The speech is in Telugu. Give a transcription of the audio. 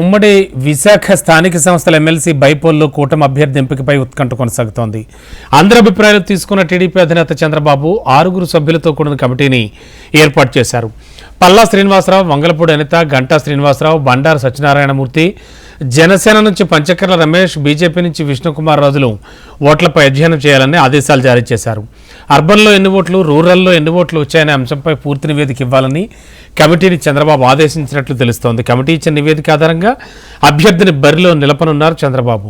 ఉమ్మడి విశాఖ స్థానిక సంస్థల ఎమ్మెల్సీ బైపోల్లో కూటమి అభ్యర్థి ఎంపికపై ఉత్కంఠ కొనసాగుతోంది. అందరి అభిప్రాయాలు తీసుకున్న టీడీపీ అధినేత చంద్రబాబు 6 సభ్యులతో కూడిన కమిటీని ఏర్పాటు చేశారు. పల్లా శ్రీనివాసరావు, వంగలపూడి అనిత, గంటా శ్రీనివాసరావు, బండారు సత్యనారాయణమూర్తి, జనసేన నుంచి పంచకర్ల రమేష్, బీజేపీ నుంచి విష్ణుకుమార్ రాజులు ఓట్లపై అధ్యయనం చేయాలని ఆదేశాలు జారీ చేశారు. అర్బన్లో ఎన్ని ఓట్లు, రూరల్లో ఎన్ని ఓట్లు వచ్చాయనే అంశంపై పూర్తి నివేదిక ఇవ్వాలని కమిటీని చంద్రబాబు ఆదేశించినట్లు తెలుస్తోంది. కమిటీ ఇచ్చిన నివేదిక ఆధారంగా అభ్యర్థిని బరిలో నిలపనున్నారు చంద్రబాబు.